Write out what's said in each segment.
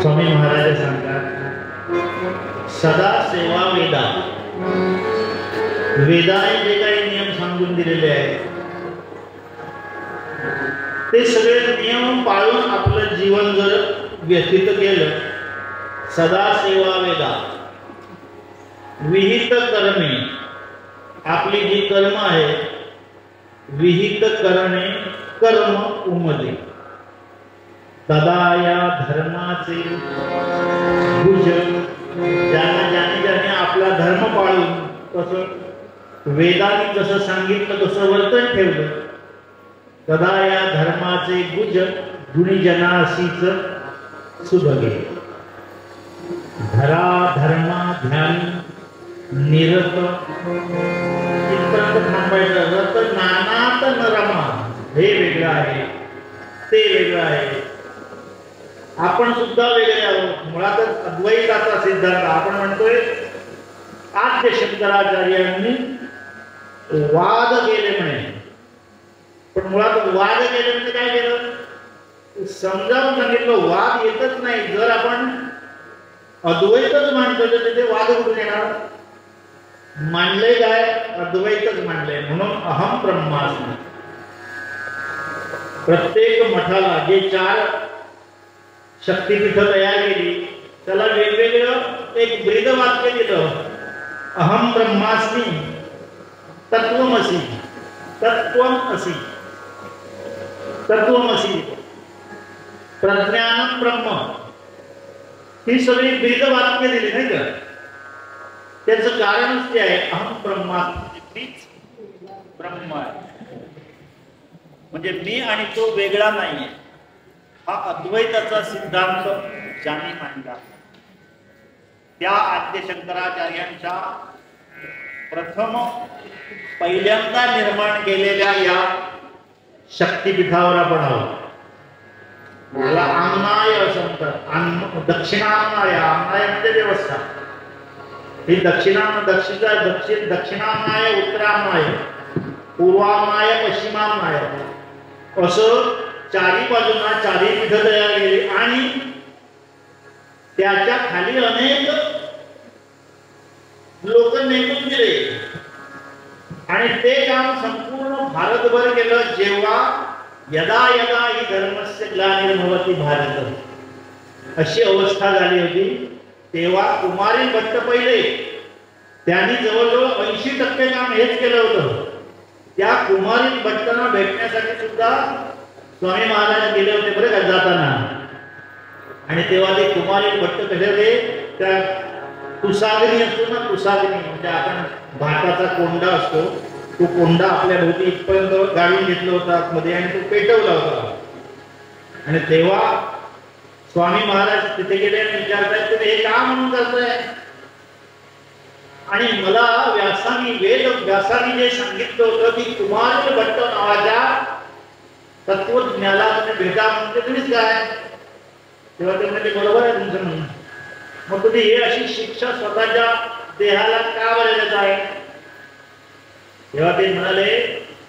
स्वामी महाराज सांगतात, सदा सेवा वेदा. वेदाने जे काही नियम सांगून दिलेले आहेत ते सगळे नियम पाळून आपलं जीवन जर व्यतीत केलं, सदा सेवा वेदा, विहित कर्मे, आपली जी कर्म आहे विहित करणे कर्म उमदे, तदा या धर्माचे भुज. ज्याने आपला धर्म पाळून तसं वेदाने जसं सांगितलं तसं वर्तन ठेवलं, तदा या धर्माचे भुज गुणीजनासीच सुभगे. धरा धर्मा ध्यान निरत, इथपर्यंत थांबायचं. रत नानात न रमा, हे वेगळं आहे ते वेगळं आहे. आपण सुद्धा वेगळे आहोत. मुळातच अद्वैताचा सिद्धांत आपण म्हणतोय. आद्य शंकराचार्यांनी वाद केले म्हणे, पण मुळात वाद केले म्हणजे काय केलं, समजावून सांगितलं वाद येतच नाही. जर आपण अद्वैतच मानतो तर तिथे वाद कुठून येणार. मानले काय, अद्वैतच मानले. म्हणून अहम ब्रह्मास्मी. प्रत्येक मठाला जे 4 शक्तिपीठ तयार केली त्याला वेगवेगळं एक ब्रीद वाक्य दिलं. अहम ब्रह्मास्मी, तत्वमसी, तत्वमसी, तत्वमसी, प्रज्ञान ब्रह्म, ही सगळी ब्रीद वाक्य दिली नाही का. त्याचं कारणच ते आहे, अहम ब्रह्मास्मी, ब्रह्म आहे. म्हणजे मी आणि तो वेगळा नाहीये. हा अद्वैताचा सिद्धांत ज्यांनी मांडला त्या आद्य शंकराचार्यांच्या प्रथम पहिल्यांदा निर्माण केलेल्या या शक्तिपीठावर आपण आहोत. मला आमनाय असं म्हणतात. दक्षिणामनाय, आमनाय म्हणजे व्यवस्था. ही दक्षिणामनाय, उत्तरामनाय, पूर्वामनाय, पश्चिमामनाय असं 4 बाजूंना 4 पीठ तयार केली आणि त्याच्या खाली अनेक लोक नेमून दिले आणि ते काम संपूर्ण भारतभर केलं. जेव्हा यदा यदा ही धर्मस्य ग्लानिर्भवति भारत अशी अवस्था झाली होती, तेव्हा कुमारी भट्ट पहिले त्यांनी जवळजवळ 80% काम हेच केलं होतं. त्या कुमारी भट्टांना भेटण्यासाठी सुद्धा स्वामी महाराज गेले होते बरं का जाताना. आणि तेव्हा ते कुमारी भट्ट कसे होते, त्या तुसागरी असतो ना, तुसागरी म्हणजे आपण भाताचा कोंडा असतो, तो कोंडा आपल्या भोवती इथपर्यंत गाळून घेतला होता आतमध्ये आणि तो पेटवला होता. आणि तेव्हा स्वामी महाराज तिथे गेले आणि विचारतायत, तुम्ही हे का म्हणून करताय. आणि मला व्यासाने जे सांगितलं होतं की कुमार भट्ट नावाच्या तत्वज्ञाला तुम्ही भेटा म्हणजे तुम्हीच काय. तेव्हा ते म्हणजे बरोबर आहे तुमचं म्हणणं. मग तुम्ही हे अशी शिक्षा स्वतःच्या देहाला का बरं आहे. तेव्हा ते म्हणाले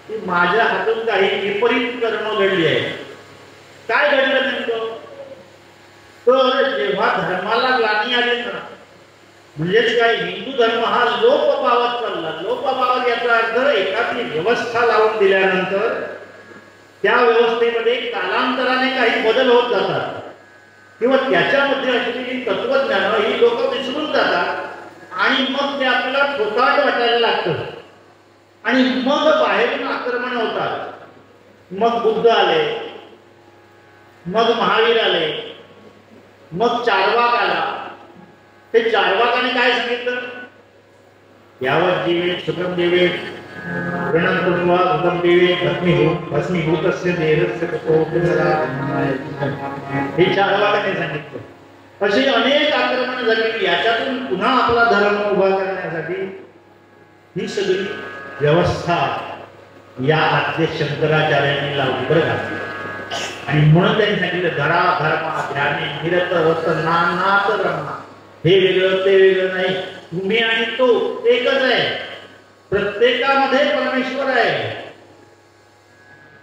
की माझ्या हातून काही विपरीत कर्म घडली आहे. काय घडलं नेमकं, तर जेव्हा धर्माला ग्लानी आली ना, म्हणजेच काय, हिंदू धर्म हा लोप पावत चालला. लोप पावत याचा अर्थ एखादी व्यवस्था लावून दिल्यानंतर त्या व्यवस्थेमध्ये कालांतराने काही बदल होत जातात किंवा त्याच्यामध्ये असलेली तत्वज्ञान ही लोक विसरून जातात आणि मग ते आपल्याला थोकाट वाटायला लागतं आणि मग बाहेरून आक्रमण होतात. मग बुद्ध आले, मग महावीर आले, मग चार्वाक आला. ते चार्वाकाने काय सांगितलं, यावत जीवे सुखम देवे प्रणम कृत्वा सुखम देवे भस्मीभूतस्य देहस्य हे चार्वाकाने सांगितलं. अशी अनेक आक्रमण झाली. याच्यातून पुन्हा आपला धर्म उभा करण्यासाठी ही सगळी व्यवस्था या आद्य शंकराचार्यांनी लावली बरं का. आणि म्हणून त्यांनी सांगितलं, धरा धर्मा ध्याने निरत रत नानात रमा. हे वेगळं ते वेगळं नाही, तुम्ही आणि तो एकच आहे. प्रत्येकामध्ये परमेश्वर आहे.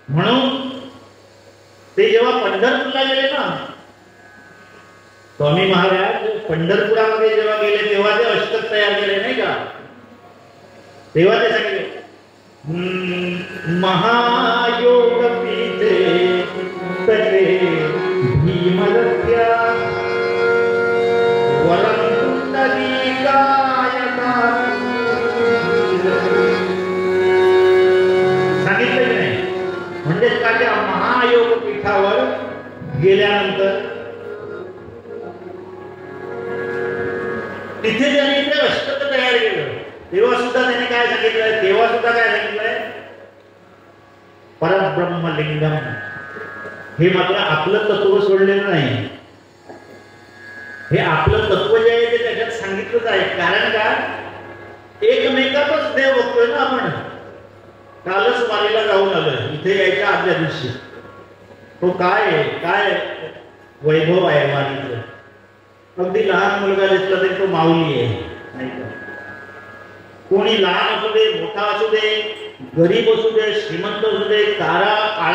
म्हणून ते जेव्हा पंढरपूरला गेले ना, स्वामी महाराज पंढरपुरामध्ये जेव्हा गेले तेव्हा ते अष्टक तयार केले नाही का, तेव्हा ते सांगितले महायोग पीठे तटे भीमरत्या वरम सांगितलं की नाही. म्हणजे का त्या महायोग पीठावर गेल्यानंतर तिथे त्यांनी ते अष्टक तयार केलं. तेव्हा सुद्धा त्याने काय सांगितलंय, तेव्हा सुद्धा काय सांगितलंय, परब्रह्मलिंगम. हे मात्र आपलं तत्व सोडलेलं नाही. हे आपलं तत्व जे आहे ते त्याच्यात सांगितलंच आहे. कारण का एकमेकातच देव बघतोय ना आपण. कालच वारीला जाऊन आलोय, इथे यायच्या आदल्या दिवशी. तो काय वैभव आहे वारीचं. अगदी लहान मुलगा दिसला तरी तो माऊली आहे नाही का. कोणी लहान असू दे, मोठा असू दे, गरीब असू दे, श्रीमंत असू दे, काळा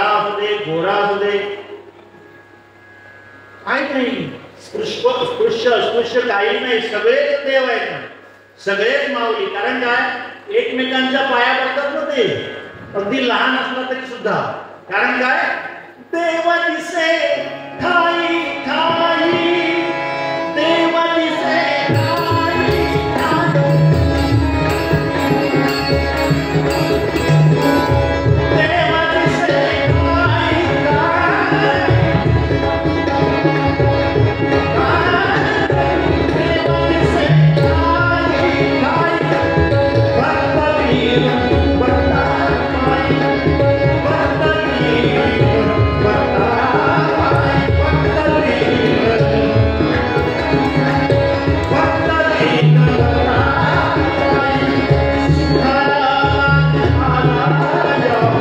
असू दे, गोरा असू दे, काय नाही, स्पृश्य अस्पृश्य काही नाही, सगळेच देव आहेत, सगळेच माऊली. कारण काय एकमेकांच्या पाया पडतात ना ते, अगदी लहान असला तरी सुद्धा. कारण काय देव दिसे ठाई ठाई, देव दिसे ठाई ठाई, देव दिसे ठाई ठाई, देव दिसे ठाई ठाई, भक्तवीर भक्ताई, भक्तवीर भक्ताई, भक्तवीर भक्तवीर भक्ताई, सुखाराम आला जाओ, सुखाराम आला जाओ, सुखाराम आला जाओ,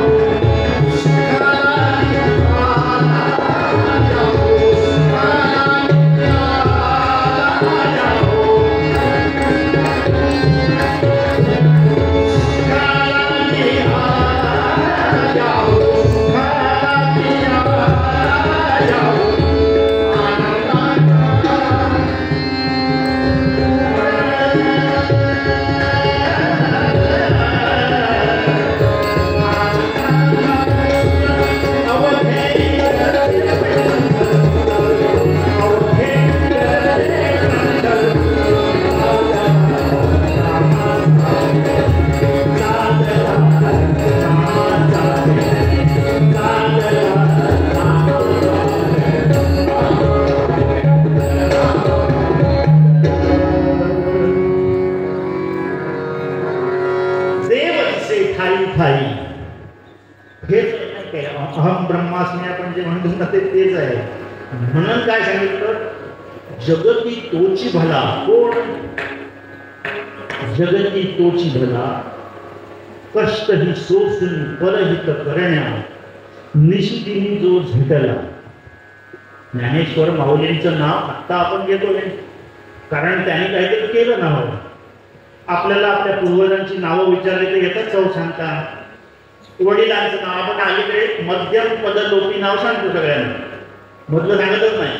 अहम ब्रह्मास्मी आपण जे म्हणतो ना तेच आहे. म्हणून काय सांगितलं, जगती तोची भला. कोण जगती तोची भला, कष्ट ही सोसून परहित करण्या, निशिदिनी जो झटला. ज्ञानेश्वर माऊलींचं नाव आत्ता आपण घेतो नाही, कारण त्यांनी काहीतरी केलं नाव. आपल्याला आपल्या पूर्वजांची नावं विचारली तर येतात चव सांगता. वडिलांचं नाव आपण अलीकडे मध्यम पदलोपी नाव सांगतो सगळ्यांना, मधलं सांगतच नाही.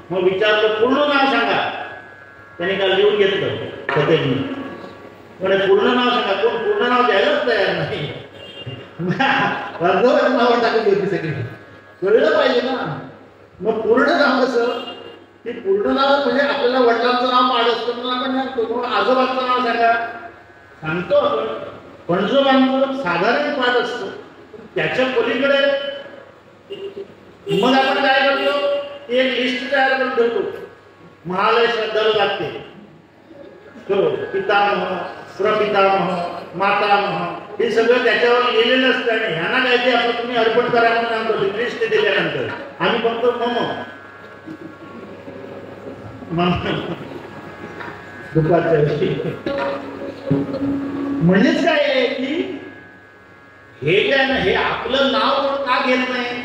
मग विचारलं पूर्ण नाव सांगा, त्याने काल लिहून घेतलं सतेजनी. म्हणजे पूर्ण नाव सांगा, कोण पूर्ण नाव द्यायलाच तयार नाही. अर्धवट नाव टाकून घेतली सगळी, कळलं पाहिजे ना. मग पूर्ण नाव कसं, ते पूर्ण नाव म्हणजे आपल्याला वडिलांचं नाव पाठ असतं म्हणून आपण सांगतो. मग आजोबांचं नाव सांगा, सांगतो आपण. पणजोबांचं साधारण पाठ असतं, त्याच्या पलीकडे मग आपण काय करतो, एक लिस्ट तयार करून ठेवतो. महालय श्रद्धाळू लागते, पितामह, प्रपितामह, मातामह, हे सगळं त्याच्यावर लिहिलेलं असतं. आणि ह्यांना काय ते आपण तुम्ही अर्पण करा म्हणून सांगतो. लिस्ट दिल्यानंतर आम्ही फक्त दुपारच्या दिवशी. म्हणजेच काय आहे की हे काय ना, हे आपलं नाव का घेत नाही.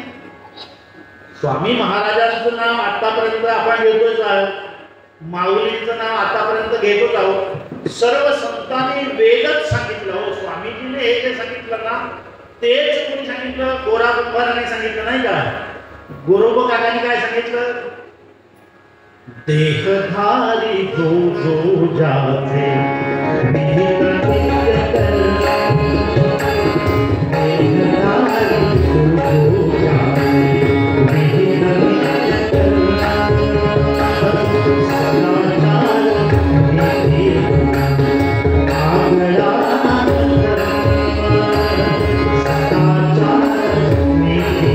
स्वामी महाराजांचं नाव आतापर्यंत आपण घेतोच आहोत, माऊलींचं नाव आतापर्यंत घेतोच आहोत. सर्व संतांनी वेदच सांगितलं. हो, स्वामीजीने हे जे सांगितलं ना तेच कोणी सांगितलं, गोरा कुंभाराने सांगितलं नाही का. गोरोबा काकांनी काय सांगितलं, देहधारी जो जो जाते विहित नित्य कर्मा, देहधारी जो जो जाते विहित नित्य कर्मा, सदाचार नीति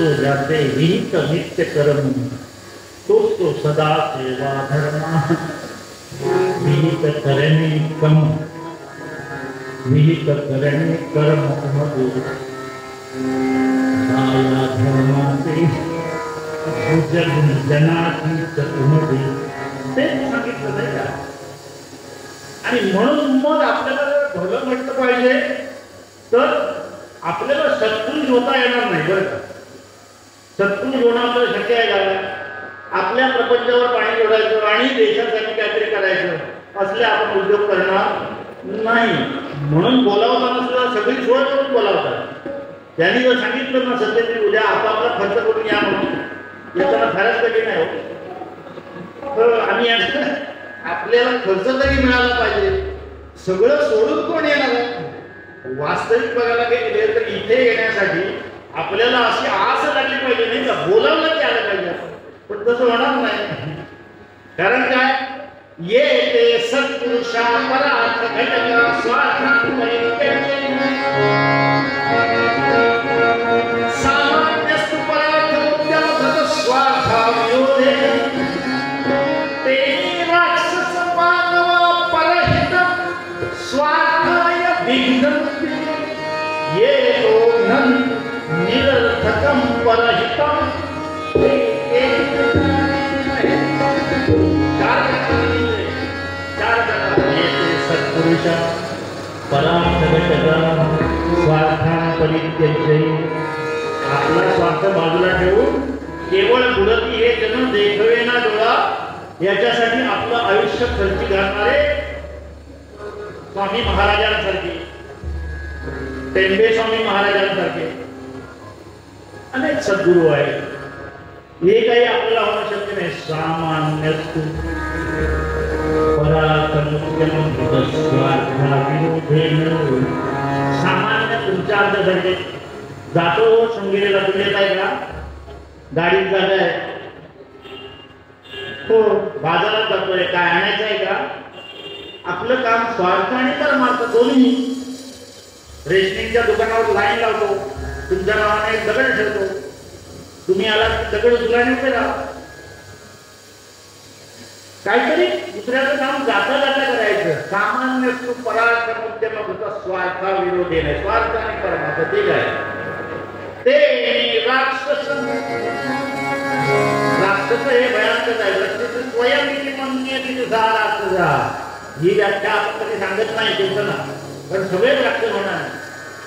आगळा विहित नित्य कर्म तो सदा सेवा धर्मा, विहित करणे कम विहित करणे कर्म मधु साया धर्माचे भुजन जनाची चतुर्मती ते सांगितलं नाही का. आणि म्हणून मग आपल्याला भलं म्हटलं पाहिजे तर आपल्याला सत्पुरुष होता येणार नाही बरं का. सत्पुरुष होणं आपल्याला शक्य आहे का. आपल्या प्रपंचावर पाणी जोडायचं आणि देशासाठी काहीतरी करायचं असले आपण उद्योग करणार नाही. म्हणून बोलावताना सुद्धा सगळी सोय करून बोलावतात. त्यांनी जर सांगितलं ना सध्या उद्या आपापला खर्च करून या म्हणून याचा फारच कधी नाही होत. तर आम्ही आपल्याला खर्च तरी मिळाला पाहिजे. सगळं सोडून कोण येणार आहे. वास्तविक बघायला गेले तर इथे येण्यासाठी आपल्याला अशी आस लागली पाहिजे नाही का. बोलावलं की आलं पाहिजे. पण तसं होणार नाही. कारण काय ये ते सत्पुरुषा परार्थ घटका स्वार्थान परित्यज्य सामान्यस्तु परार्थ उद्यमतः स्वार्था विरोधे ते राक्षस मानवा परहितं स्वार्थाय विघ्नन्ति ये तो निरर्थकं परहितं सत्पुरुष परार्थ घटका स्वार्थान परित्यज्य. आपला स्वार्थ बाजूला ठेवून केवळ गुरती हे जन देखवेना डोळा याच्यासाठी आपलं आयुष्य खर्ची घालणारे स्वामी महाराजांसारखे, टेंबे स्वामी महाराजांसारखे अनेक सद्गुरू आहेत. हे काही आपल्याला होणं शक्य नाही. सामान्यस्तु सामान्य तुमच्या अर्ध्यासाठी जातो शृंगेरीला. तुम्ही येत आहे का. गाडीत जागा आहे हो. बाजारात जातोय काय आणायचं आहे का. आपलं काम स्वार्थ आणि परमार्थ दोन्ही. रेशनिंगच्या दुकानावर लाईन लावतो. तुमच्या नावाने एक दगड ठेवतो. तुम्ही आला दगड उचलाने उभे राहा. काहीतरी दुसऱ्याचं काम जाता जाता करायचं. सामान्य परार्थ उद्यम होता स्वार्था विरोधी नाही. स्वार्थ आणि परमार्थ ते काय ते राक्षस. राक्षस हे भयंकर आहे. राक्षस स्वयं म्हणणे राक्षस ही व्याख्या आपण कधी सांगत नाही केलं ना. पण सगळेच राक्षस होणार.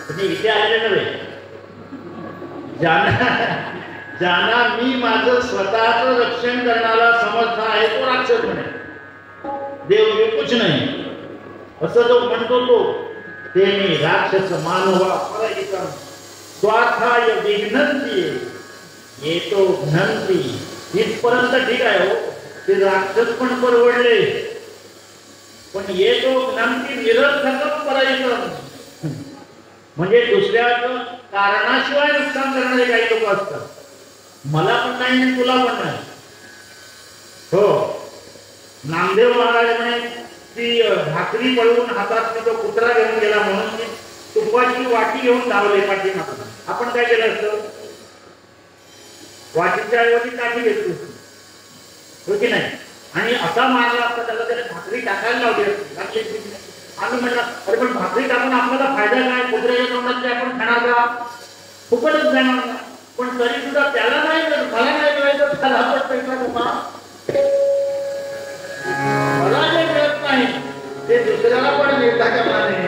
तुम्ही इथे आलेले नव्हे. ज्यांना मी माझं स्वतःचं रक्षण करण्याला समर्थ आहे तो राक्षस म्हणे. देव मी कुछ नाही असं जो म्हणतो तो ते मी राक्षस मानवा परहितं स्वार्थाय विघ्नन्ति येतो घ्नन्ति इथपर्यंत ठीक आहे हो, ते राक्षस पण परवडले, पण येतो ज्ञानती निरर्थकम परायितम, म्हणजे दुसऱ्याचं कारणाशिवाय नुकसान करणारे काही लोक असतात. मला पण नाही आणि तुला पण नाही. हो, नामदेव महाराज म्हणे ती भाकरी पळवून हातात तो कुत्रा घेऊन गेला म्हणून ती तुपाची वाटी घेऊन धावले पाठीमागून. आपण काय केलं असतं? वाटीच्या ऐवजी काठी घेतली हो की नाही, आणि असा मारला असता त्याला, त्याने भाकरी टाकायला लावली असती. आम्ही म्हणलं अरे पण भाकरी टाकून आपल्याला फायदा काय, कुत्र्याच्या तोंडात ते आपण खाणार का, फुकटच जाणार. पण तरी सुद्धा त्याला नाही, मला नाही मिळायचं, त्याला आपण पैसा कमा, मला जे मिळत नाही ते दुसऱ्याला पण मिळता कामा नये,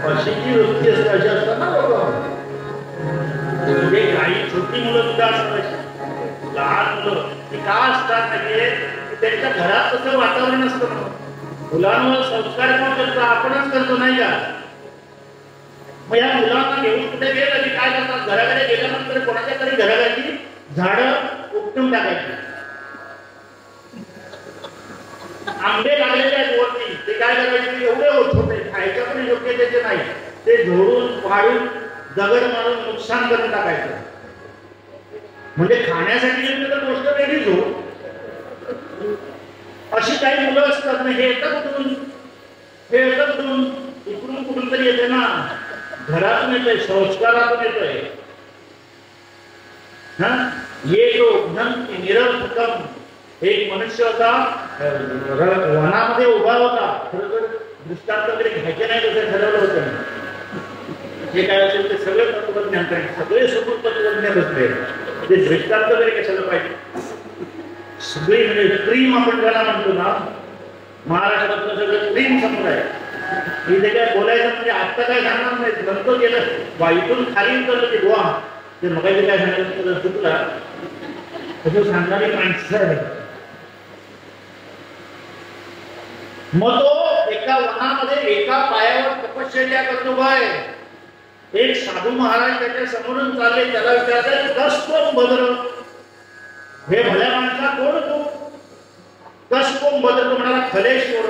अशी जी वृत्ती असते. अशी असतात ना लोक. म्हणजे काही छोटी मुलं सुद्धा असतात, लहान मुलं ती का असतात म्हणजे त्यांच्या घरात तसं वातावरण असतं. मुलांवर संस्कार कोण करतो? आपणच करतो नाही का? मग या मुलांना घेऊन कुठे गेलं की काय करतात? घराकडे गेल्यानंतर कोणाच्या तरी घराची झाडं उपटून टाकायची. आंबे लागलेले आहेत वरती, ते काय करायचे? एवढे छोटे, खायच्या पण योग्यतेचे नाही, ते झोडून पाडून दगड मारून नुकसान करून टाकायचं. म्हणजे खाण्यासाठी घेतलं तर गोष्ट वेगळीच हो. अशी काही मुलं असतात ना. हे येतं कुठून? हे येतं कुठून? इकडून कुठून तरी येते ना, घरातून येतोय, संस्कारातून येतोय. येतो निरर्थकम. एक मनुष्य होता, वनामध्ये उभा होता. खरं तर दृष्टांत वगैरे घ्यायचे नाही तसं ठरवलं होतं. जे काय असेल ते सगळे तत्वज्ञान, सगळे समोर तत्वज्ञान असले, ते दृष्टांत वगैरे कशाला पाहिजे? सगळी म्हणजे प्रेम आपण ज्याला म्हणतो ना, महाराष्ट्रातलं सगळं प्रेम समुदाय. इथे काय बोलायचं म्हणजे आत्ता काय सांगणार नाही, नंतर गेलं वाईटून खाली उतरलं ते गोवा, ते मगायचं काय सांगायचं चुकला तसं सांगणारी माणसं आहे. मग तो एका वनामध्ये एका पायावर तपश्चर्या करतो. काय एक साधू महाराज त्याच्या समोरून चालले, त्याला विचारतात कस बदल, हे भल्या माणसा कोण तू? कस कोण बदल? तो म्हणाला खलेश्वर.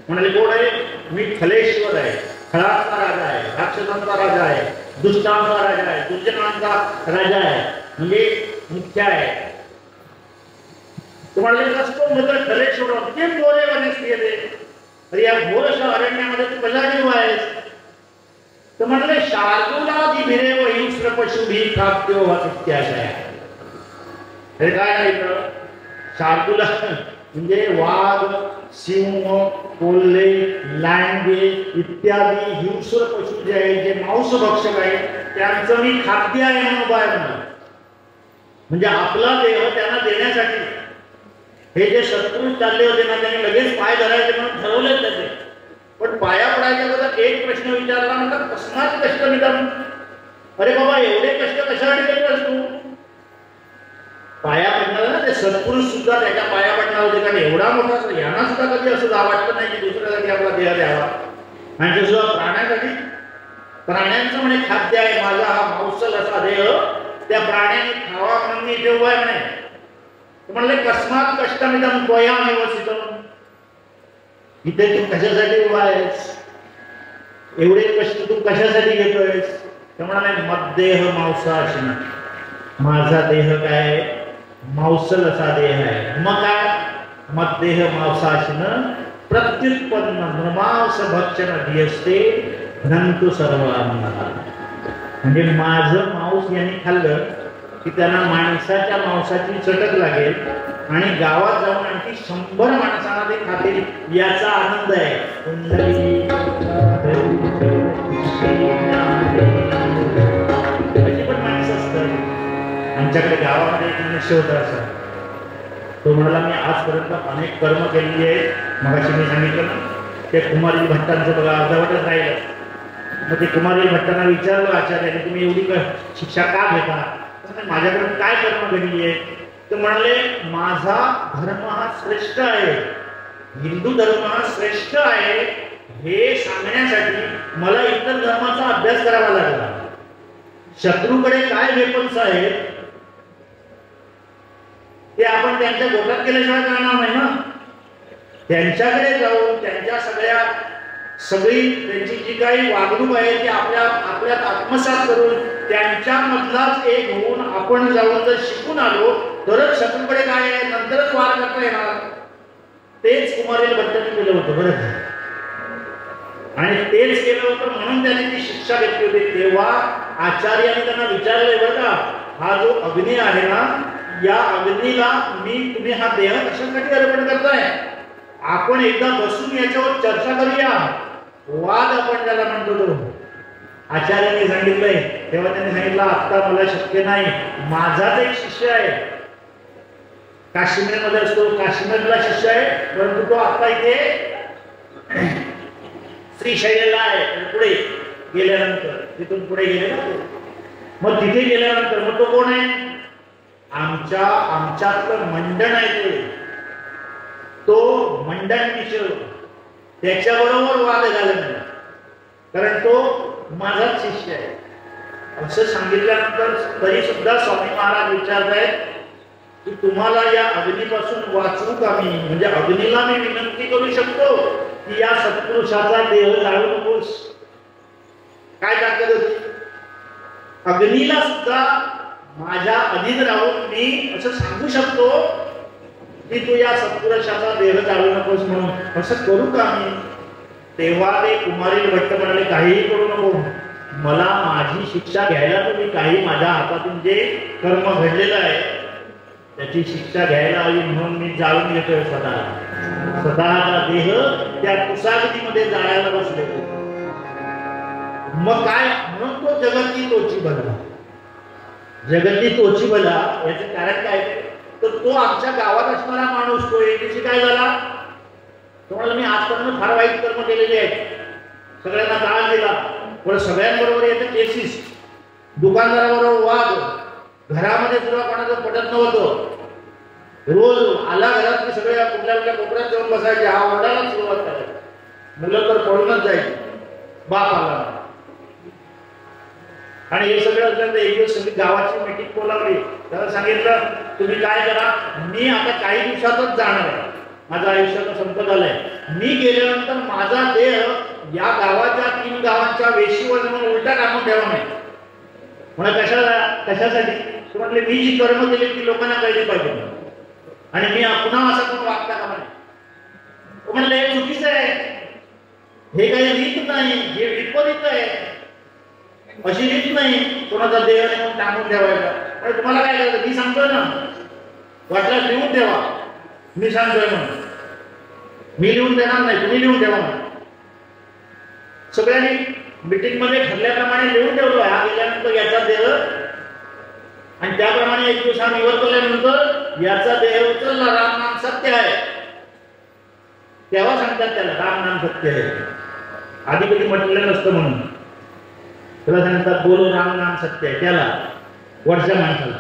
म्हणाले कोण आहे? मी खलेश्वर आहे, खळाचा राजा आहे, राक्षसांचा राजा आहे, दुष्टांचा राजा आहे, दुर्जनांचा राजा आहे, म्हणजे मुख्य आहे. तुम्हाला कस कोण बदल? खलेश्वर. किती गोरे वनस्पती आहे, अरे या घोरशा अरण्यामध्ये तू कसा जीव आहेस? तर म्हणाले शार्दूला दिभिरेव हिंस्र पशु भी खाद्यो इत्याशय. हे काय आहे? शार्दूला म्हणजे वाघ, सिंह, कोल्हे, लांडगे इत्यादी हिंस्र पशु जे आहेत, जे मांसभक्षक आहेत, त्यांचं मी खाद्य आहे म्हणून उभा आहे. म्हणजे आपला देह त्यांना देण्यासाठी. हे जे शत्रू चालले होते ना, त्यांनी लगेच पाय धरायचे म्हणून ठरवलेच त्याचे. पण पाया पडायच्या बद्दल एक प्रश्न विचारला, म्हणतात कसमात कष्ट निदान. अरे बाबा एवढे कष्ट कशासाठी करतोस तू? पाया पडणार ना, ते सत्पुरुष सुद्धा त्याच्या पाया पडणार होते, कारण एवढा मोठा यांना सुद्धा कधी असं वाटतं नाही की दुसऱ्यासाठी आपला देह द्यावा. आणि सुद्धा प्राण्यासाठी, प्राण्यांचं म्हणे खाद्य आहे माझा हा मांसल असा देह, त्या प्राण्याने खावा म्हणून मी इथे उभा आहे म्हणे. म्हणले कस्मात कष्टमिदं त्वया निवसितम्. इथे तू कशासाठी उभा आहेस? एवढे कष्ट तू कशासाठी घेतोयस? ते म्हणाले मद्देह मांसाशिन. माझा देह काय? मांसल असा देह आहे. मग काय? मद्देह मांसाशिन प्रत्युत्पन्न नृमांस भक्षण धियस्ते नंतु सर्वान्नः. म्हणजे माझं मांस यांनी खाल्लं की त्यांना माणसाच्या मांसाची चटक लागेल आणि गावात जाऊन आणखी 100 माणसांना ते खातील, याचा आनंद आहे. अशी पण माणसं असतात. आमच्याकडे गावामध्ये एक मनुष्य होता असा, तो म्हणाला मी आजपर्यंत अनेक कर्म केलेली आहेत. मगाशी मी सांगितलं ना, ते कुमारी भट्टांचं बघा अर्धवटच राहिलं. मग ते कुमारी भट्टांना विचारलं आचार्याने, तुम्ही एवढी शिक्षा का घेता? माझ्याकडून काय कर्म घडली आहे? तर म्हणाले माझा धर्म हा श्रेष्ठ आहे, हिंदू धर्म हा श्रेष्ठ आहे, हे सांगण्यासाठी मला इतर धर्माचा अभ्यास करावा लागला. शत्रूकडे काय वेपन्स आहेत ते आपण त्यांच्या गोटात केल्याशिवाय करणार नाही ना. त्यांच्याकडे जाऊन त्यांच्या सगळी त्यांची जी काही वागणूक आहे ती आपल्यात आत्मसात करून त्यांच्यामधलाच एक होऊन आपण जाऊन जर शिकून आलो तरच शत्रूकडे काय आहे नंतरच वार करता येणार. तेच कुमारील भट्टाने केलं होतं बरं. आणि तेच केलं होतं म्हणून त्याने ती शिक्षा घेतली होती. तेव्हा आचार्याने त्यांना विचारलंय बरं का, हा जो अग्नी आहे ना, या अग्नीला तुम्ही हा देह कशासाठी अर्पण करताय? आपण एकदा बसून याच्यावर चर्चा करूया. वाद आपण त्याला म्हणतो तो. आचार्याने सांगितलंय तेव्हा त्याने सांगितलं आता मला शक्य नाही, माझाच एक शिष्य आहे काश्मीरमध्ये असतो, काश्मीरला शिष्य आहे, परंतु तो आता इथे श्रीशैलला आहे. पुढे गेल्यानंतर तिथून पुढे गेले ना, मग तिथे गेल्यानंतर मग तो कोण आहे? आमच्यातलं मंडन आहे तो मंडन किशोर. त्याच्याबरोबर वाद झाला नाही कारण तो माझाच शिष्य आहे असं सांगितल्यानंतर तरी सुद्धा स्वामी महाराज विचारत आहेत की तुम्हाला या अग्नीपासून वाचवू का मी? म्हणजे अग्नीला मी विनंती करू शकतो की या सत्पुरुषाचा देह जाळू नकोस. काय ताकद होती? अग्नीला सुद्धा माझ्या अधीन राहून मी असं सांगू शकतो की तू या सत्पुरुषाचा देह जाळू नकोस म्हणून. असं करू का मी? तेव्हा ते कुमारील भट्ट म्हणाले काहीही करू नको, मला माझी शिक्षा घ्यायला तुम्ही काही माझ्या हातातून जे कर्म घडलेलं आहे त्याची शिक्षा घ्यायला हवी म्हणून मी जाळून घेतोय स्वतःचा देह त्या कुसागतीमध्ये जाळायला बसले. मग काय म्हणून तो जगती तोची भला. जगती तोची भला याचं कारण काय? तर तो आमच्या गावात असणारा माणूस तो एक दिवशी काय झाला, तो म्हणाला मी आजपर्यंत फार वाईट कर्म केलेले आहेत, सगळ्यांना त्रास दिला, पण सगळ्यांबरोबर येतं केसीस, दुकानदाराबरोबर वाद, घरामध्ये सुद्धा कोणाचं पटत नव्हतं, रोज आला घरात की सगळे कुठल्या कुठल्या कोपऱ्यात जाऊन बसायचे, हा ओरडायला सुरुवात करायची, मुलं तर पळूनच जायची, बाप आला. आणि हे सगळं असल्यानंतर एक दिवस सगळी गावाची मीटिंग बोलावली. त्याला सांगितलं तुम्ही काय करा, मी आता काही दिवसातच जाणार आहे, माझं आयुष्याचा संपत आलाय, मी गेल्यानंतर माझा देह या गावाच्या 3 गावांच्या वेशीवर म्हणून उलटा टाकून ठेवा नाही. म्हणा कशासाठी? म्हटले मी जी कर्म केली ती लोकांना कळली पाहिजे आणि मी पुन्हा असा कोण वागता का म्हणे. म्हणले हे चुकीचं आहे, हे काही रीत नाही, हे विपरीत आहे, अशी रीत नाही कोणाचा देह म्हणून टाकून ठेवायचा. तुम्हाला काय करायचं? मी सांगतोय ना, वाटल्यास लिहून ठेवा, मी सांगतोय म्हणून, मी लिहून देणार नाही, तुम्ही लिहून ठेवा. सगळ्यांनी मीटिंग मध्ये ठरल्याप्रमाणे लिहून ठेवलो, हा गेल्यानंतर याचा देह, आणि त्याप्रमाणे एक दिवस हा निवर्तल्यानंतर याचा देह उचलला, राम नाम सत्य आहे. तेव्हा सांगतात त्याला राम नाम सत्य आहे, आधी कधी म्हटलेलं नसतं म्हणून त्याला सांगतात बोलो राम नाम सत्य आहे. त्याला वरच्या माणसाला,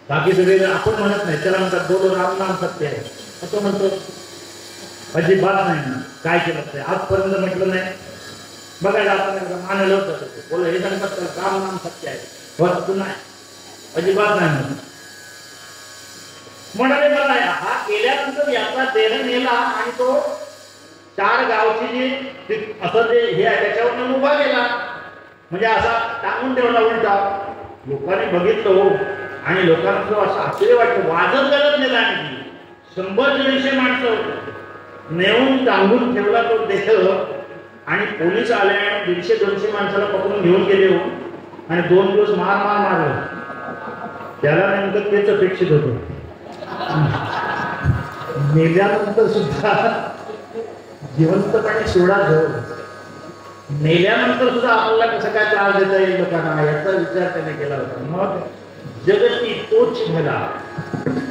बाकी सगळे आपण म्हणत नाही, त्याला म्हणतात बोलो राम नाम सत्य आहे. असं म्हणतो अजिबात नाही ना, काय केलं ते आजपर्यंत म्हटलं नाही. बघायला आपण मानलं होतं बोल, हे सांगतात राम नाम सत्य आहे, वस्तू नाही, अजिबात नाही म्हणून म्हणाले. मला हा गेल्यानंतर याचा देह नेला आणि तो 4 गावची जी असं जे हे आहे त्याच्यावर उभा केला, म्हणजे असा टाकून ठेवला उलटा. लोकांनी बघितलं हो, आणि लोकांना असं आश्चर्य वाटतं, वाजत गलत नेला. आणि 100-150 माणसं होतं, नेऊन टांगून ठेवला तो देह. आणि पोलीस आले आणि 150-200 माणसाला पकडून घेऊन गेले हो, आणि 2 दिवस मारलं. त्याला नेमकं तेच अपेक्षित होतं. मेल्यानंतर सुद्धा जिवंतपणे सोडा घेऊ, मेल्यानंतर सुद्धा आपल्याला कसं काय त्रास देता येईल लोकांना, याचा विचार त्याने केला होता. मग जगती तोच भला,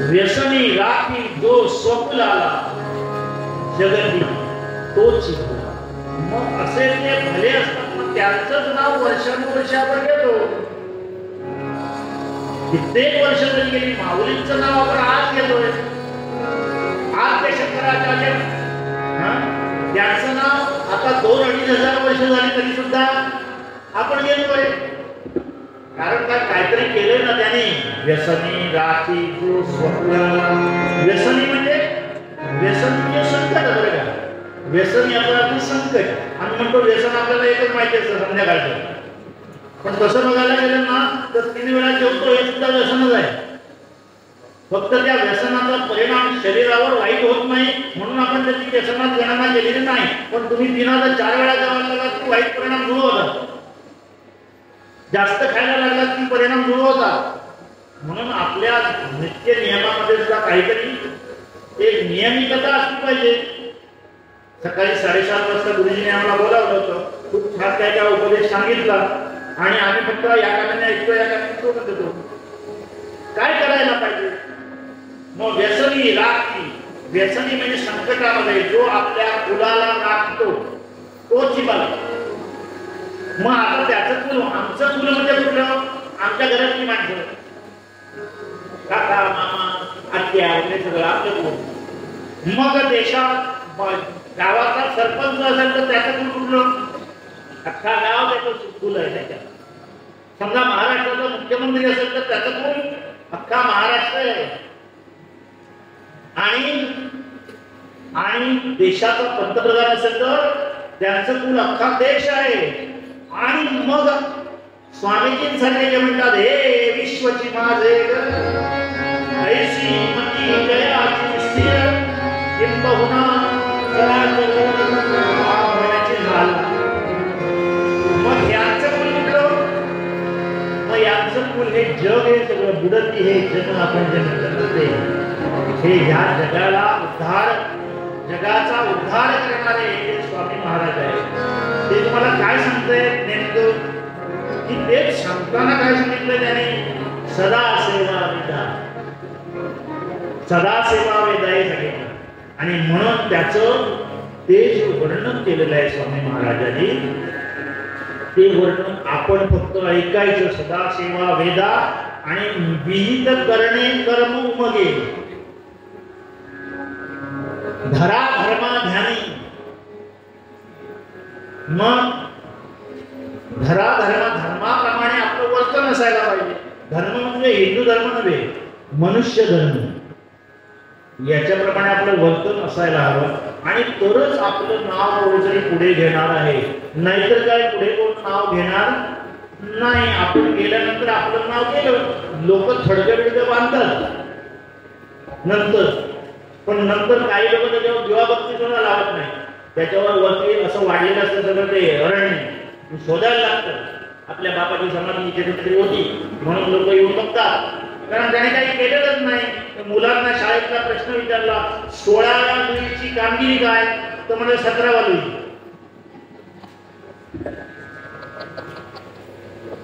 व्यसनी राखी जो स्वकुलाला, जगती तोच भला. मग असे जे भले असतात मग त्यांचंच नाव वर्षानुवर्ष आपण घेतो. कित्येक वर्ष जरी गेली, माऊलींचं नाव आपण आज घेतोय. आज ते शंकराचार्य त्यांचं नाव आता 2-2.5 हजार वर्ष झाली तरी सुद्धा आपण घेतोय. कारण काय काहीतरी केलंय ना त्याने. व्यसनी राखी जो स्वप्न. व्यसनी म्हणजे संकट बरं का. व्यसन याचा अर्थ संकट. आम्ही म्हणतो व्यसन आपल्याला एकच माहिती असतं संध्याकाळचं, पण तसं बघायला गेलं ना तर 3 वेळा जेवतो हे सुद्धा व्यसनच आहे. फक्त त्या व्यसनाचा परिणाम शरीरावर वाईट होत नाही म्हणून आपण त्याची व्यसनात गणना केलेली नाही. पण तुम्ही दिनाला 4 वेळा जेवायला लागलात की वाईट परिणाम सुरू होतात. जास्त खायला लागलात की परिणाम सुरू होतात. म्हणून आपल्या नित्य नियमामध्ये सुद्धा काहीतरी एक नियमितता असली पाहिजे. सकाळी 7:30 वाजता गुरुजीने आम्हाला बोलावलं होतं. खूप छान काय उपदेश सांगितला आणि आम्ही फक्त या कामाने ऐकतो या कामाने सोबत येतो. काय करायला पाहिजे मग. व्यसनी राखी. व्यसनी म्हणजे संकटामध्ये जो आपल्या कुलाला राखतो तो चिबाला. मग आता त्याचं कुल, आमचं कुल म्हणजे कुठलं. आमच्या घरातली माणसं, काका मामा आत्या वगैरे सगळं आपलं कुल. मग देशात गावाचा सरपंच असेल तर त्याचं कुल कुठलं. अख्खा गाव त्याचं कुल आहे त्याच्यात. समजा महाराष्ट्राचा मुख्यमंत्री असेल तर त्याचं कुल अख्खा महाराष्ट्र आहे. आणि देशाचा पंतप्रधान असेल तर त्यांचं कुल अख्खा देश आहे. आणि मग स्वामीजींसारखे जे म्हणतात हे विश्वची माझे ऐशी मती जयाची स्थिर किंबहुना झाला. मग यांचं कुल कुठलं. मग यांचं कुल हे जग हे सगळं बुडती हे जग आपण जे म्हणतो हे ह्या जगाला जगाचा उद्धार करणारे हे स्वामी महाराज आहे. ते तुम्हाला काय सांगतंय नेमकं की ते सांगताना काय सांगितलं त्याने. सदा सेवा वेदा. सदा सेवा वेदा हे सांगितलं. आणि म्हणून त्याचं ते जे वर्णन केलेलं आहे स्वामी महाराजांनी ते वर्णन आपण फक्त ऐकायचं. सदा सेवा वेदा आणि विहित करणे कर्म उमगे. धरा धर्मा ध्यानी. मग धरा धर्माप्रमाणे आपलं वर्तन असायला पाहिजे. धर्म म्हणजे हिंदू धर्म नव्हे, मनुष्य धर्म. याच्याप्रमाणे आपलं वर्तन असायला हवं. आणि तरच आपलं नाव कोणीतरी पुढे घेणार आहे. नाहीतर काय पुढे कोण नाव घेणार नाही. आपण गेल्यानंतर आपलं नाव केलं लोक थडगबिडग बांधतात नंतर. पण नंतर काही लोक त्याच्यावर दिवाबत्ती सुद्धा लावत नाही. त्याच्यावर वरती असं वाढलेलं असतं सगळं ते अरण्य शोधायला लागतं. आपल्या बापाची समाधी इथे कुठेतरी होती म्हणून लोक येऊन बघतात. कारण त्याने काही केलेलंच नाही. मुलांना शाळेतला प्रश्न विचारला 16व्या लुईची कामगिरी काय तर म्हणजे 17वा लुई.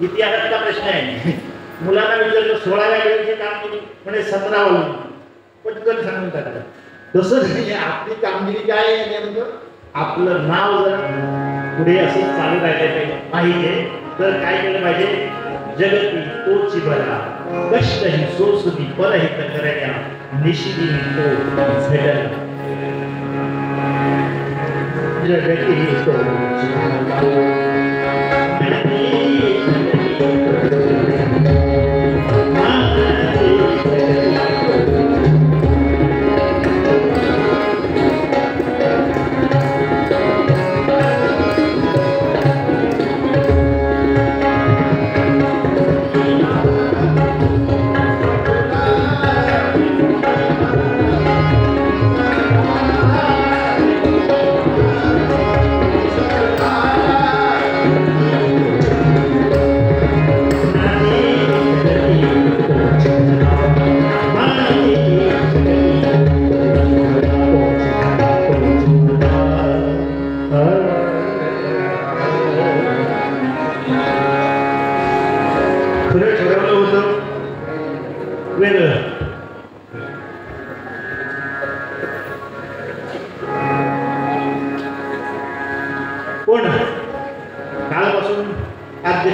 इतिहासातला प्रश्न आहे. मुलांना विचारलं 16व्या लुईची कामगिरी म्हणजे 17वा लुई. पटकन सांगून टाकतात. तसं नाही. आपली कामगिरी काय आहे नेमकं. आपलं नाव जर पुढे असं चालू राहिलं पाहिजे तर काय केलं पाहिजे. जगती तोची बरा कष्टही सोसुदी परहित करण्या निशिदिनी तो भेटला. जगती तोची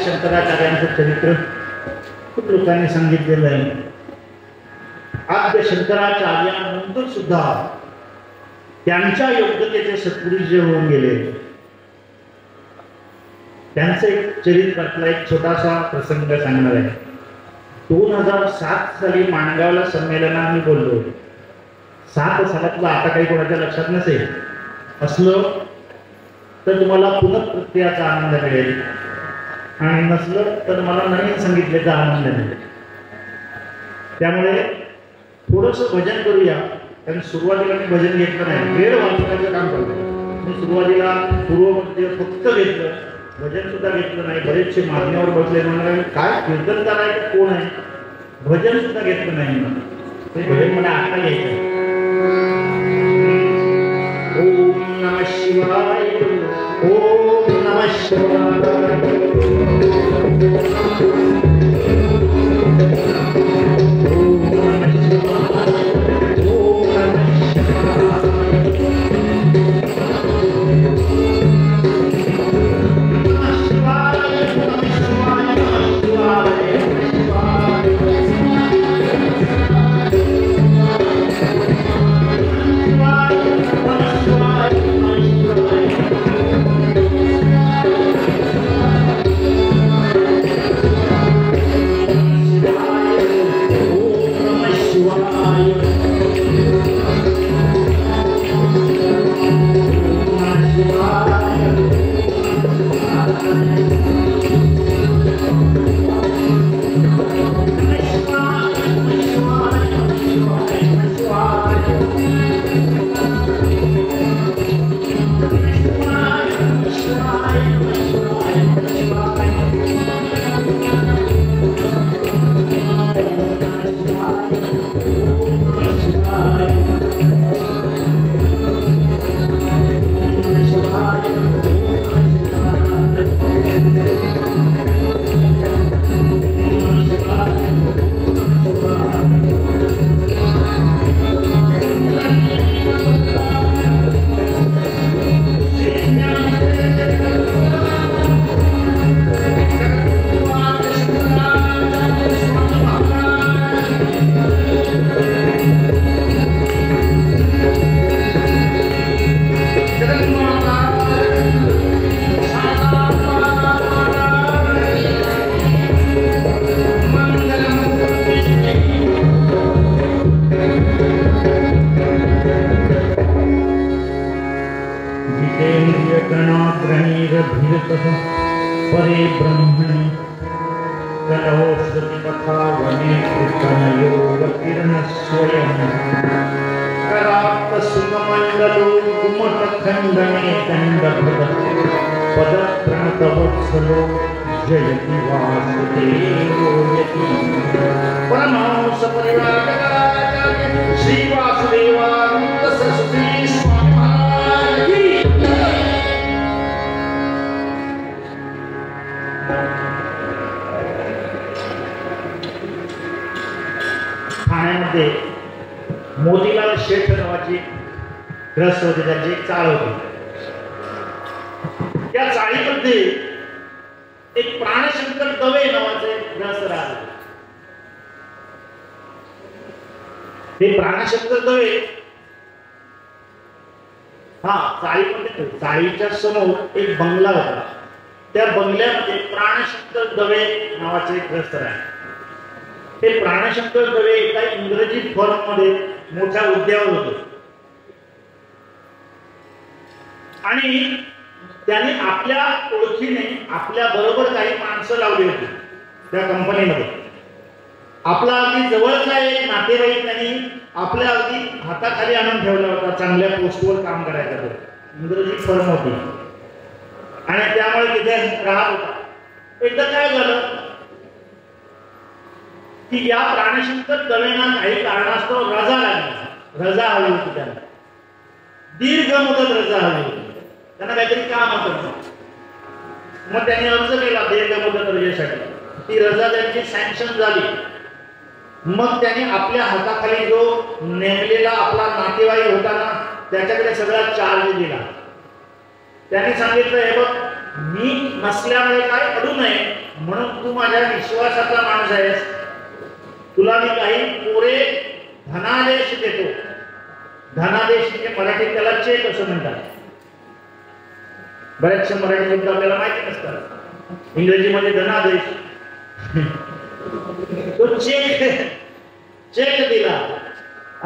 शंकराचार्यांचं चरित्र खूप लोकांनी सांगितलेलं आहे. आद्य शंकराचार्यांनंतर सुद्धा त्यांच्या योग्यतेचे सत्पुरुष जे होऊन गेले त्यांचं एक चरित्रातला एक छोटासा प्रसंग सांगणार आहे. 2007 साली माणगावला संमेलनात मी बोललो. 7 सालातलं आता काही कोणाच्या लक्षात नसेल असलं तर तुम्हाला पुनःप्रत्ययाचा आनंद मिळेल आणि नसलं तर मला नवीन सांगितल्याचा आनंद मिळेल. त्यामुळे थोडंसं भजन करूया. कारण सुरुवातीला मी भजन घेतलं नाही, वेळ वाचवण्याचं काम करतो. मी सुरुवातीला पूर्वमध्ये फक्त घेतलं, भजन सुद्धा घेतलं नाही. बरेचसे मागण्यावर बसले म्हणून काय कीर्तनकार आहे कोण आहे, भजन सुद्धा घेतलं नाही. ते भजन मला आता घ्यायचं. ओम नमः शिवाय, ओम नमः शिवाय. परे ब्रह्मणि कलहो श्रुतिपथा वने कृतनयोगकिरणस्वयं कराप्तसुखमण्डलो कुमटखण्डने दण्डभृत पदप्रणतवत्सलो जयति वासुदेवो यति परमहंस परिवाराचार्य श्री वासुदेवानंद सरस्वती स्वामी महाराज की. ठाण्यामध्ये मोतीलाल शेठ नावाची ग्रस्त होते, त्यांची एक चाळ होती. त्या चाळीमध्ये एक प्राणशंकर दवे नावाचे ग्रस्त राहत. ते प्राणशंकर दवे चाळीमध्ये, चाळीच्या समोर एक बंगला होता. त्या बंगल्यामध्ये प्राणशंकर दवे नावाचे एक ग्रस्त राहत. ते प्राणशंकर दवे एका इंग्रजी फर्म मध्ये मोठ्या हुद्द्यावर होते आणि त्याने आपल्या ओळखीने आपल्या बरोबर काही माणसं लावली होती त्या कंपनीमध्ये. आपला अगदी जवळचा एक नातेवाईक त्यांनी आपल्या अगदी हाताखाली आणून ठेवला होता. चांगल्या पोस्टवर काम करायचा तो, इंग्रजी फर्म होती आणि त्यामुळे तिथे राहत होता. एकदा काय झालं की या प्राणशंकर दवेना काही कारणास्तव रजा लागली. रजा हवी होती त्यांना, दीर्घ मुदत रजा हवी होती. त्यांना काहीतरी काम होतं. मग त्यांनी अर्ज केला दीर्घ मुदत रजेसाठी. ती रजा त्यांची सँक्शन झाली. मग त्यांनी आपल्या हाताखाली जो नेमलेला आपला नातेवाईक होता ना, त्याच्याकडे सगळा चार्ज दिला. त्यांनी सांगितलं, हे बघ, मी नसल्यामुळे काय अडू नये म्हणून तू माझ्या विश्वासाचा माणूस आहेस, तुला मी काही कोरे धनादेश देतो. धनादेश म्हणजे मराठीत त्याला चेक असं म्हणतात. बरेचसे मराठी शब्द आपल्याला माहिती नसतात. इंग्रजीमध्ये धनादेश. तो चेक दिला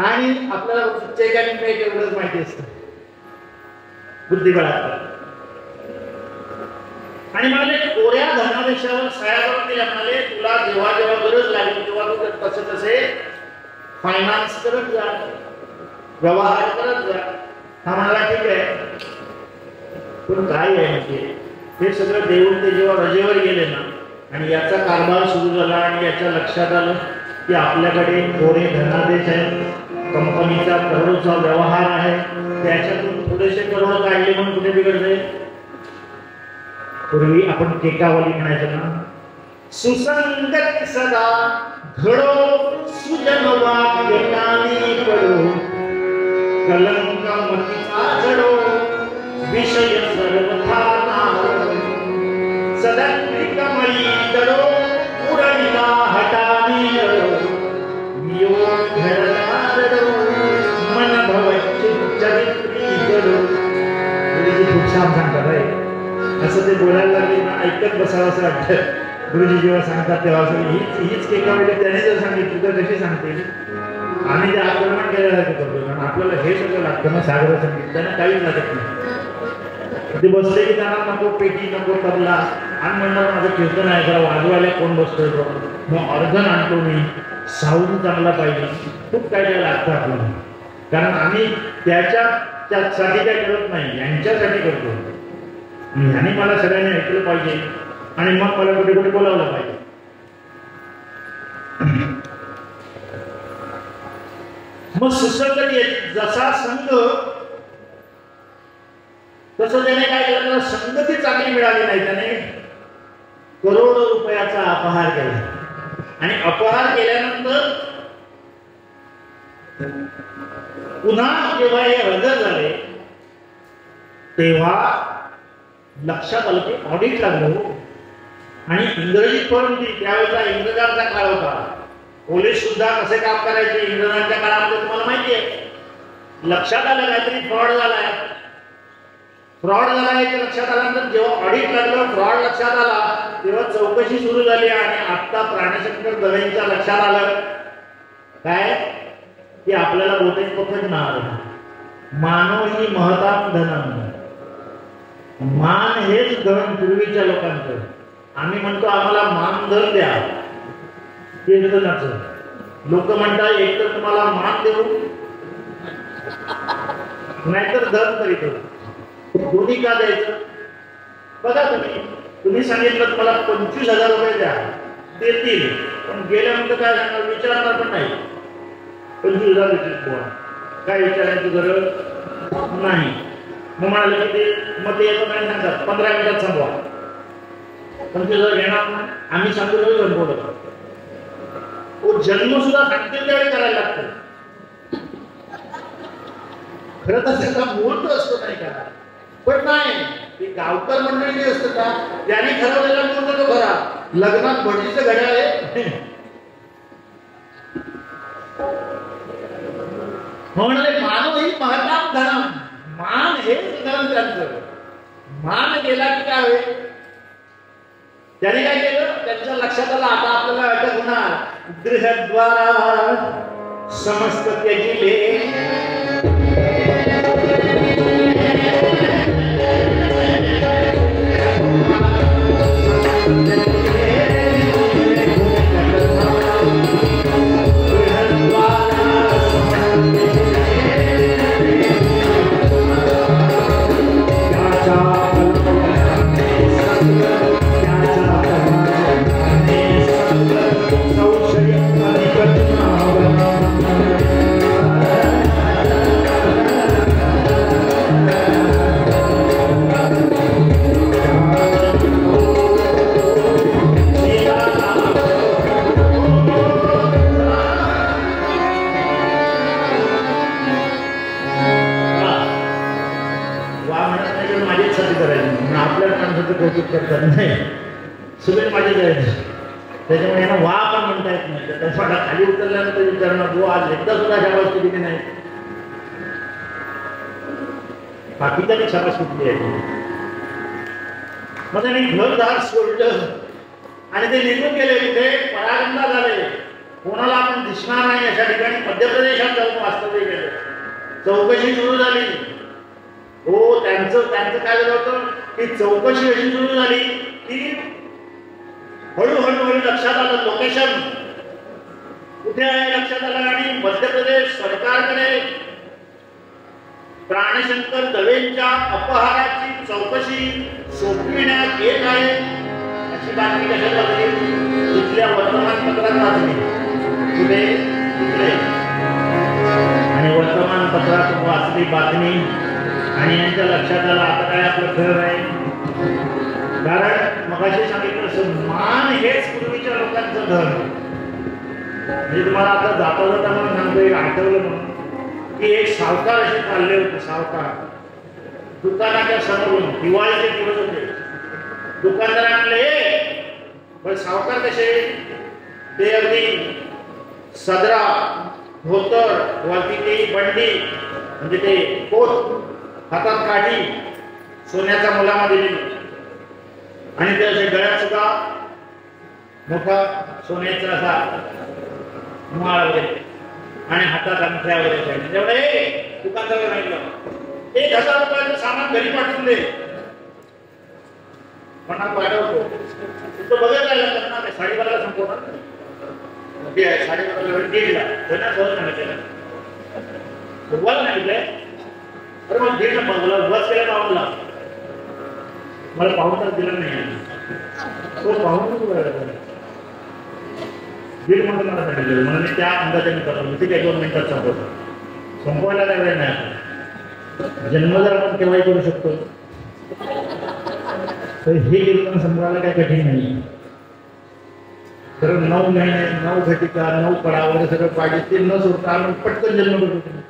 आणि आपल्याला चेक आणि पेट एवढंच माहिती असतं बुद्धिबळात. आणि म्हणाले कोऱ्या धनादेशावर सह्या करून दिल्या. म्हणाले तुला जेव्हा जेव्हा गरज लागेल तेव्हा तू तसे तसे फायनान्स करत जा, व्यवहार करत जा. हा म्हणाला ठीक आहे. पण काय आहे म्हणजे हे सगळं देऊन ते जेव्हा रजेवर गेले ना आणि याचा कारभार सुरू झाला आणि याच्या लक्षात आलं की आपल्याकडे कोरे धनादेश आहे, कंपनीचा करोडोचा व्यवहार आहे, त्याच्यातून थोडेसे करोड काढले म्हणून कुठे बिघडले. पूर्वी आपण केकावली म्हणायचं ना, सुसंगत सदा घडो सुजन वाक्यकानी पडो, कलंक मतीचा जडो विषय सर्वथा नारो, सदा कमळी दडो उडविला हटानी रडो, योग घडला रडो मन भवचित चरित्री जडो. खूप छान सांगतात आहे. असं ते बोलायला लागले ना ऐकत बसावं असं वाटतं. गुरुजी जेव्हा सांगतात तेव्हा असं हीच केकावली त्याने जर सांगितली तर कशी सांगते. आम्ही ते आक्रमण केल्यासारखं करतो कारण आपल्याला हे सगळं लागतं ना. सागर संगीत त्यांना काहीच लागत नाही. ते बसले की त्यांना नको पेटी नको तबला आणि म्हणणार माझं कीर्तन आहे जरा वाजवायला कोण बसतोय तो, मग ऑर्गन आणतो मी, साऊंड चांगला पाहिजे, खूप काय काय लागतं आपल्याला. कारण आम्ही त्याच्यासाठी काय करत नाही, यांच्यासाठी करतो. आणि मला सगळ्यांनी ऐकलं पाहिजे आणि मग मला कुठे कुठे बोलावलं पाहिजे. मग सुसंगत जसा संघ तसं त्याने काय केलं, त्याला संगती चांगली मिळाली नाही, त्याने करोडो रुपयाचा अपहार केला. आणि अपहार केल्यानंतर पुन्हा जेव्हा हे हजर झाले तेव्हा लक्षात आलं की ऑडिट लागलं. आणि इंग्रजी फर्म होती त्यावेळेचा इंग्रजांचा काळ होता. पोलीस सुद्धा कसे काम करायचे इंग्रजांच्या काळामध्ये तुम्हाला माहिती आहे. लक्षात आलं काहीतरी फ्रॉड झालाय, फ्रॉड झाला हे लक्षात आल्यानंतर जेव्हा ऑडिट लागलं, फ्रॉड लक्षात आला, तेव्हा चौकशी सुरू झाली. आणि आता प्राणशंकर दवेंच्या लक्षात आलं काय की आपल्याला बहुतेक पकड नाव मानव ही महताम धनम, मान हेच धन पूर्वीच्या लोकांचं. आम्ही म्हणतो आम्हाला मान धन द्या, कीर्तनाचं. लोक म्हणतात एक तर तुम्हाला मान देऊ नाहीतर धन तरी करू, दोन्ही का द्यायचं. बघा तुम्ही सांगितलं तुम्हाला 25,000 रुपये द्या, देतील, पण गेल्यानंतर काय सांगणार, विचारणार पण नाही. 25,000 देतील, काय विचारायची गरज नाही. मग म्हणाले की ते मग ते येतो नाही सांगतात 15 मिनिटात संपवा. 25,000 घेणार आम्ही सांगतो तरी संपवलं. जन्म सुद्धा सांगतील त्यावेळी करायला लागतं. खरं तर त्याचा मुहूर्त असतो नाही का, पण नाही ते गावकर मंडळी जे असतं का त्यांनी ठरवलेला मुहूर्त तो खरा. लग्नात भटजीचं घड्याळ आहे म्हणाले मानव ही महताम धनम, मान हेच धन त्यांचं. मान गेला की काय होईल, त्याने काय केलं, त्यांच्या लक्षात आलं आता आपल्याला अटक होणार. गृहद्वारा समस्त त्याजिले कौतुक करतात नाही, सगळे माझे जायचे. त्याच्यामुळे यांना वा पण म्हणता येत नाही. त्याच्या खाली उतरल्यानंतर विचारणार वो आज एकदा सुद्धा शाबास केली नाही. बाकीच्या शाबास कुठली आहे. मग त्यांनी घरदार सोडलं आणि ते निघून गेले. कुठे? परागंदा झाले. कोणाला आपण दिसणार नाही अशा ठिकाणी मध्य प्रदेशात जाऊन वास्तव्य केलं. चौकशी सुरू झाली. हो, त्यांचं काय झालं होतं की चौकशी अशी सुरू झाली की हळूहळू लक्षात आलं लोकेशन कुठे आहे लक्षात आलं. आणि मध्य प्रदेश सरकारकडे प्राणशंकर दवेंच्या अपहाराची चौकशी सोपविण्यात येत आहे अशी बातमी कशात वाचली? तिथल्या वर्तमानपत्रात वाचली. कुठे? तिकडे. आणि वर्तमानपत्रात वाचली बातमी आणि यांच्या लक्षात आलं आता काय आपलं खरं आहे. कारण मगाशी सांगितलं मान हेच पूर्वीच्या लोकांचं धन. म्हणजे तुम्हाला आता जाता जाता म्हणून सांगतो एक आठवलं म्हणून की एक सावकार असे चालले होते. सावकार दुकानाच्या समोरून दिवाळीचे दिवस होते. दुकानदारांकडे पण सावकार कसे ते अगदी सदरा धोतर वरती ते बंडी म्हणजे ते कोट हातात काठी सोन्याचा मुलामा दिलेली आणि ते असे गळ्यात सुद्धा मोठा सोन्याचा असा माळ वगैरे आणि हातात अंगठ्या वगैरे. तेवढे दुकानदाराला सांगितलं 1000 रुपयाचं सामान घरी पाठवून दे. म्हणा पाठवतो. तो बघत राहिला त्यांना ते 12:30 संपवणार. मोठी आहे 12:30 दीडला त्यांना सहज सांगितलं सुरुवात सांगितलंय. अरे मग दीड मला बस केला पाहूनला मला पाहून तर दिलं नाही. तो पाहून दीड मिनिट मला सांगितलं. मला मी त्या अंदाजाने करतो. ठीक आहे 2 मिनिटात संपवतो. संपवायला काय वेळ नाही. जन्मदर आपण केव्हाही करू शकतो. तर हे कीर्तन समजायला काय कठीण नाही. तर 9 महिने 9 घटिका 9 पडा वगैरे सगळं पाहिजे ते न सोडता आपण पटकन जन्म करतो.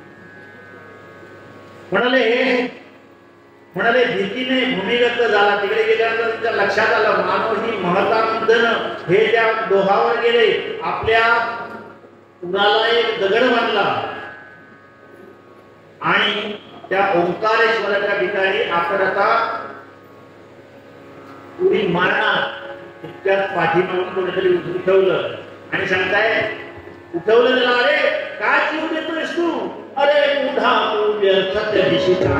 म्हणाले भीतीने भूमिगत झाला. तिकडे गेल्यानंतर त्याच्या लक्षात आलं मानव ही महतांदन हे त्या डोहावर गेले. आपल्या उराला एक दगड बांधला आणि त्या ओंकारेश्वराच्या ठिकाणी आपण आता उडी मारणार तितक्यात पाठीमागून कोणीतरी उठवलं आणि सांगताय उठवलं त्याला. अरे काय जीव देतोयस तू? अरे उठा तू व्यर्थात दिशिता.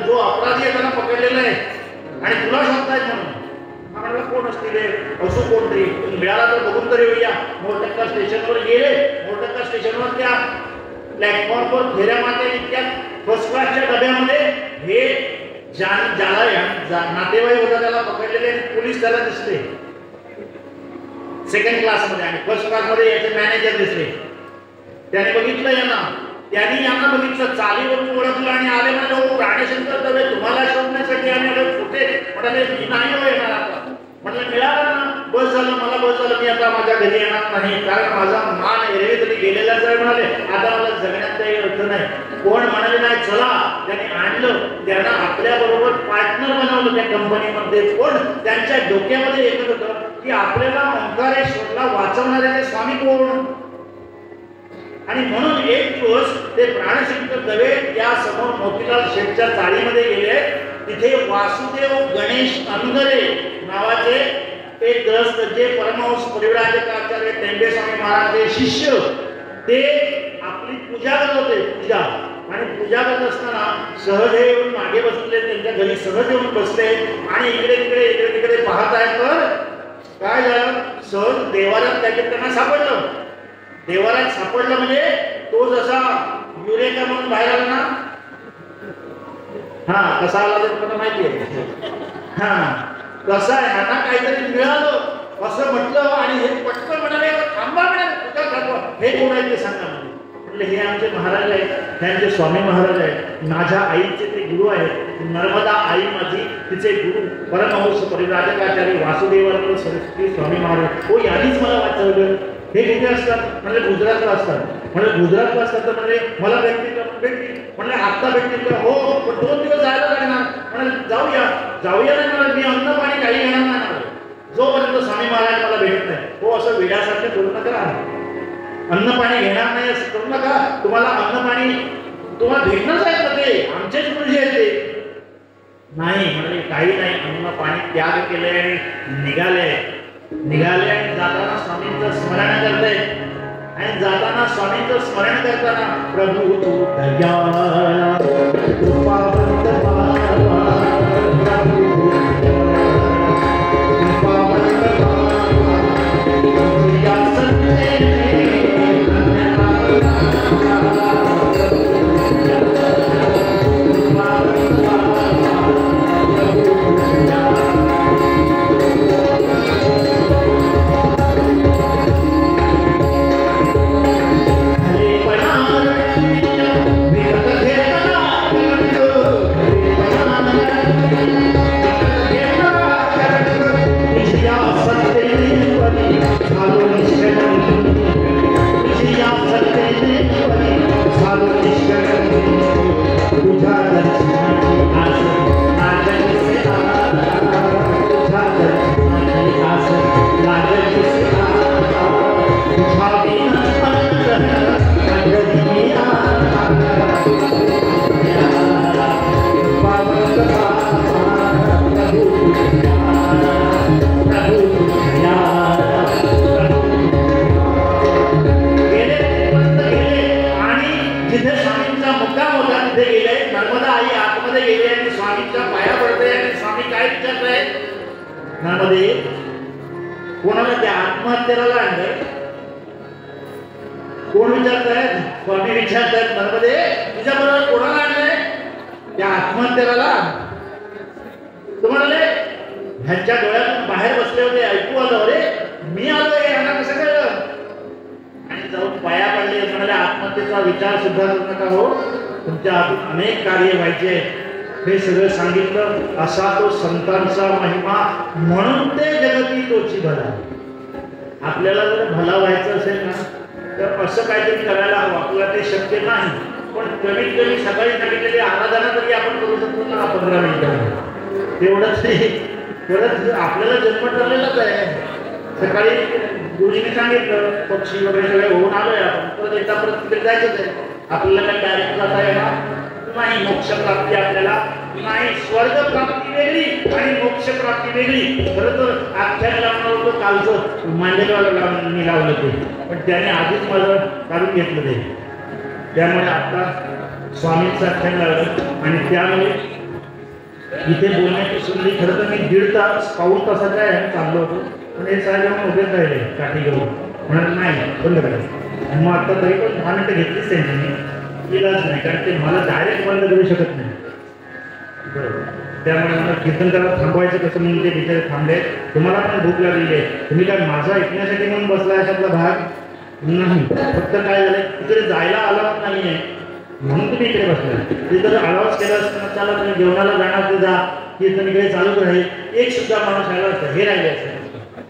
जो अपराधी आहे त्याला पकडलेला आहे आणि तुला शोधतायत म्हणून आपल्याला कोण असतील असो कोणतरी मिळाला तर बघून तरी येऊया. मोरटक्का स्टेशनवर गेले. मोरटक्का स्टेशनवर त्या प्लॅटफॉर्मवर फेऱ्या मारल्या. इतक्यात फर्स्ट क्लासच्या डब्यामध्ये हे ज्याला नातेवाईक होता त्याला पकडलेले आणि पोलीस त्याला दिसले सेकंड क्लासमध्ये आणि फर्स्ट क्लासमध्ये याचे मॅनेजर दिसले. त्याने बघितलं यांना बघितलं चालीवरून ओळखलं आणि आले म्हणजे हो प्राणशंकर दवे तुम्हाला शोधण्यासाठी आम्ही आलो. कुठे? म्हणाले मी नाही हो येणार आता. म्हटलं मिळालं ना बस झालं मला बस झालं. मी आता माझ्या घरी येणार नाही कारण माझा मान एरवी तरी गेलेलाच आहे. म्हणाले आता मला जगण्यात काही अर्थ नाही. कोण म्हणाले नाही चला. त्याने आणलं त्यांना आपल्या बरोबर पार्टनर बनवलं त्या कंपनीमध्ये. पण त्यांच्या डोक्यामध्ये एकच होतं की आपल्याला ओंकारेश्वरला वाचवणारे स्वामी कोण. आणि म्हणून एक दिवस ते प्राणशंकर दवे या समोर मोतीलाल शेठच्या चाळीमध्ये गेले. तिथे वासुदेव गणेश अंगरे नावाचे एक ग्रस्त जे परमहंस परिव्राजकाचार्य टेंबे स्वामी महाराजचे शिष्य ते आपली पूजा करत होते. पूजा आणि पूजा करत असताना सहज येऊन मागे बसले. त्यांच्या घरी सहज येऊन बसले आणि इकडे तिकडे पाहत आहेत. तर काय झालं, सहज देवारात त्याच्यात त्यांना सापडलं. देवारात सापडलं म्हणजे तो जसा युरेका म्हणून बाहेर आला ना, हा कसा आला तर तुम्हाला माहिती आहे. हा कसा आहे, ह्यांना काहीतरी मिळालं असं म्हटलं आणि हे पटकन म्हणाले थांबा म्हणाले, तुझ्या थांबवा. हे कोण आहे ते सांगा म्हटलं. हे आमचे महाराज आहेत, हे आमचे स्वामी महाराज आहेत, माझ्या आईचे ते गुरु आहेत. नर्मदा आई माझी, तिचे गुरु परमहंस परिव्राजकाचार्य वासुदेवानंद सरस्वती स्वामी महाराज. हो यांनीच मला वाचवलं. हे कुठे असतात म्हणजे गुजरातला असतात. म्हणजे गुजरातला असतात तर म्हणजे मला भेटतील म्हणजे आत्ता भेटतील का? हो पण 2 दिवस जायला लागणार. म्हणजे जाऊया नाही मला, मी अन्न पाणी काही घेणार नाही जोपर्यंत स्वामी महाराज मला भेटत नाही. हो असं वेड्यासारखे करू नका, अन्न पाणी घेणार नाही असं करू नका. तुम्हाला अन्न पाणी तुम्हाला भेटणंच आहे ना, ते आमचेच गुरुजी आहेत ते. नाही म्हणजे काही नाही, अन्न पाणी त्याग केले आणि निघाले आणि जाताना स्वामींचं स्मरण करते. आणि जाताना स्वामींचं स्मरण करताना प्रभू तू दया कृपावंत पावा, प्रभू कृपावंत पावा, तुझ्या संतेने कोणाला त्या आत्महत्येला आणलंय? कोण विचारतायत? स्वामी विचारतायत नर्मदे तुझ्या बरोबर कोणाला आणलंय? त्या आत्महत्येला. तुम्हाला ह्यांच्या डोळ्यातून बाहेर बसले होते, ऐकू आलं अरे मी आलोय, यांना कसं कळलं? आणि जाऊन पाया पडले. म्हणाले आत्महत्येचा विचार सुद्धा करू नका, हो तुमच्या हातून अनेक कार्य व्हायचे. हे सगळं सांगितलं. असा तो संतांचा महिमा, म्हणून ते जगती तोची भला. आपल्याला जर भला व्हायचं असेल ना तर असं काहीतरी करायला हवं. आपल्याला ते शक्य नाही, पण कमीत कमी सकाळी सांगितलेली आराधना तरी आपण करू शकतो ना 15 मिनिटं. तेवढंच परत आपल्याला जन्म ठरलेलाच आहे. सकाळी गुरुजीने सांगितलं पक्षी वगैरे सगळे होऊन आलोय आपण, परत एकदा परत तिकडे जायचंच आहे. आपल्याला काय डायरेक्ट जाता येणार नाही. मोक्ष प्राप्ती आपल्याला नाही. स्वर्ग प्राप्ती वेगळी आणि मोक्ष प्राप्ती वेगळी. खरं तर आख्यान लावणार होतं कालचं मांडेगावला मी लावलं ते, पण त्याने आधीच माझं काढून घेतलं ते. त्यामुळे आता स्वामींचं आख्यान लावलं आणि त्यामुळे इथे बोलण्याची संधी. खरं तर मी 1.5 तास पाऊण तासाचा आहे चाललो होतो, पण हे साहेब उभेच राहिले काठी घेऊन. म्हणाल नाही बंद करायचं. मग आता तरी पण 10 मिनिटं घेतलीच त्यांनी, इलाज नाही, कारण ते मला डायरेक्ट बंद करू शकत नाही. बरोबर. त्यामुळे मला कीर्तन करायला थांबवायचं कसं म्हणून ते बिचारे थांबले. तुम्हाला पण भूक लागलेली आहे, तुम्ही काय माझा ऐकण्यासाठी म्हणून बसला याच्यातला भाग नाही. फक्त काय झालंय तिकडे जायला अलाउड नाही आहे म्हणून तुम्ही इकडे बसला. ते जर अलाउड केलं असतं चला तुम्ही जेवणाला जाणार, ते जा कीर्तन इकडे चालूच राहील. एक सुद्धा माणूस आला असतं, हे राहिले असतं.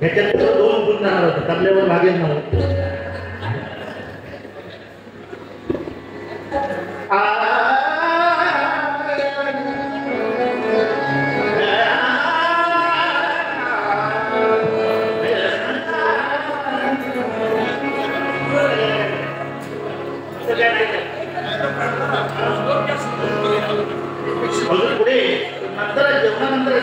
ह्याच्यात 2 उठून जाणार होतं, तबल्यावर भागेल नव्हतं. पुढे नंतर जेवणानंतर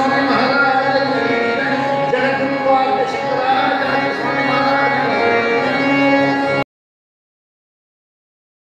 आणि